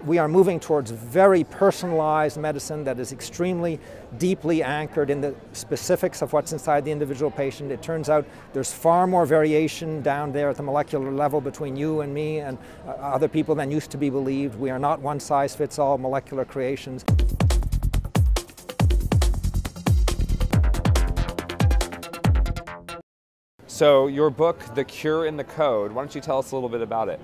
we are moving towards very personalized medicine that is extremely deeply anchored in the specifics of what's inside the individual patient. It turns out there's far more variation down there at the molecular level between you and me and other people than used to be believed. We are not one-size-fits-all molecular creations. So your book, The Cure in the Code, why don't you tell us a little bit about it?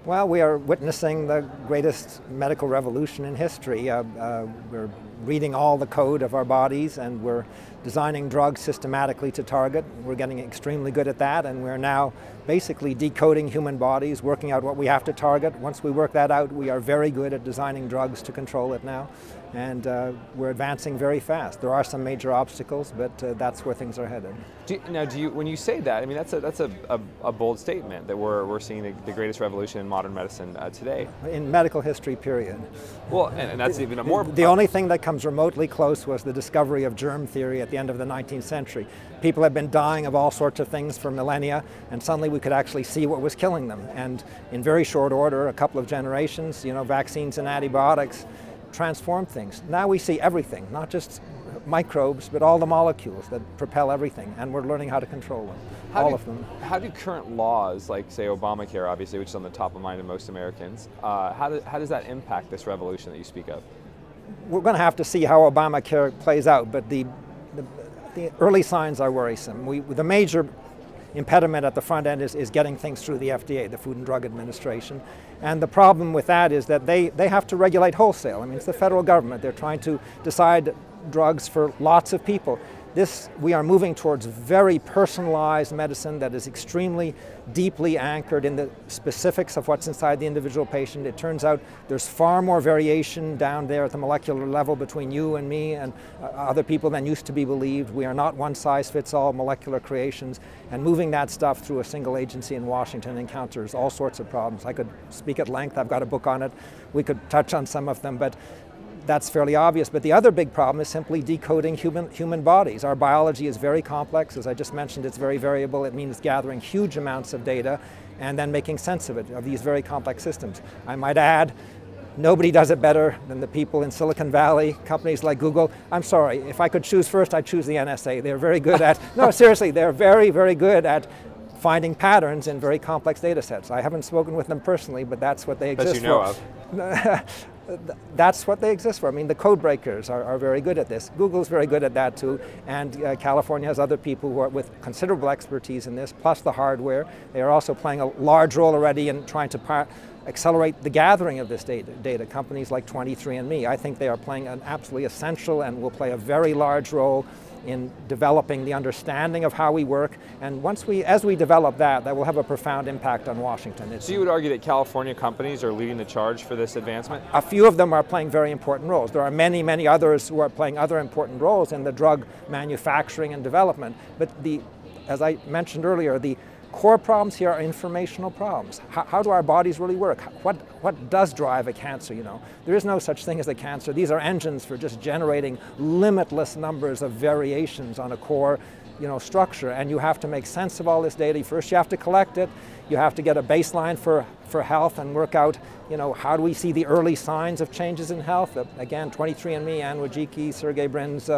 Well, we are witnessing the greatest medical revolution in history. We're reading all the code of our bodies, and we're designing drugs systematically to target. We're getting extremely good at that, and we're now basically decoding human bodies, working out what we have to target. Once we work that out, we are very good at designing drugs to control it now, and we're advancing very fast. There are some major obstacles, but that's where things are headed. When you say that, I mean, that's a bold statement that we're seeing the greatest revolution in modern medicine today. In medical history, period. Well, and that's even a more... The only thing that comes remotely close was the discovery of germ theory at the end of the 19th century. People have been dying of all sorts of things for millennia, and suddenly we could actually see what was killing them. And in very short order, a couple of generations, vaccines and antibiotics transformed things. Now we see everything, not just microbes, but all the molecules that propel everything, and we're learning how to control them, all of them. How do current laws, like say Obamacare, obviously, which is on the top of mind of most Americans, how does that impact this revolution that you speak of? We're going to have to see how Obamacare plays out, but the early signs are worrisome. The major impediment at the front end is getting things through the FDA, the Food and Drug Administration. And the problem with that is that they have to regulate wholesale. I mean, it's the federal government. They're trying to decide drugs for lots of people. We are moving towards very personalized medicine that is extremely deeply anchored in the specifics of what's inside the individual patient. It turns out there's far more variation down there at the molecular level between you and me and other people than used to be believed. We are not one-size-fits-all molecular creations, and moving that stuff through a single agency in Washington encounters all sorts of problems. I could speak at length. I've got a book on it. We could touch on some of them, but that's fairly obvious. But the other big problem is simply decoding human bodies. Our biology is very complex. As I just mentioned, it's very variable. It means gathering huge amounts of data and then making sense of it, of these very complex systems. I might add, nobody does it better than the people in Silicon Valley, companies like Google. I'm sorry, if I could choose first, I'd choose the NSA. They're very good at, no, seriously, they're very, very good at finding patterns in very complex data sets. I haven't spoken with them personally, but that's what they exist for. That's what they exist for. I mean, the code breakers are very good at this. Google's very good at that too, and California has other people who are with considerable expertise in this, plus the hardware. They are also playing a large role already in trying to accelerate the gathering of this data. Companies like 23andMe, I think they are playing an absolutely essential and will play a very large role in developing the understanding of how we work, and as we develop that will have a profound impact on Washington. So you would argue that California companies are leading the charge for this advancement? A few of them are playing very important roles. There are many, many others who are playing other important roles in the drug manufacturing and development, but as I mentioned earlier, the core problems here are informational problems. How do our bodies really work? What does drive a cancer, There is no such thing as a cancer. These are engines for just generating limitless numbers of variations on a core, structure, and you have to make sense of all this data. First you have to collect it, you have to get a baseline for health and work out, how do we see the early signs of changes in health? Again, 23andMe, Anne Wojcicki, Sergey Brin's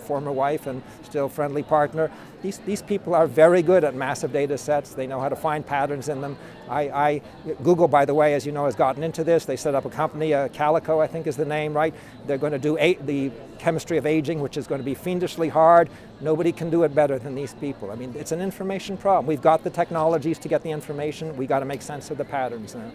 former wife and still friendly partner. These people are very good at massive data sets. They know how to find patterns in them. Google, by the way, as you know, has gotten into this. They set up a company, Calico, I think is the name, right? They're going to do the chemistry of aging, which is going to be fiendishly hard. Nobody can do it better than these people. I mean, it's an information problem. We've got the technologies to get the information. We've got to make sense of the patterns now.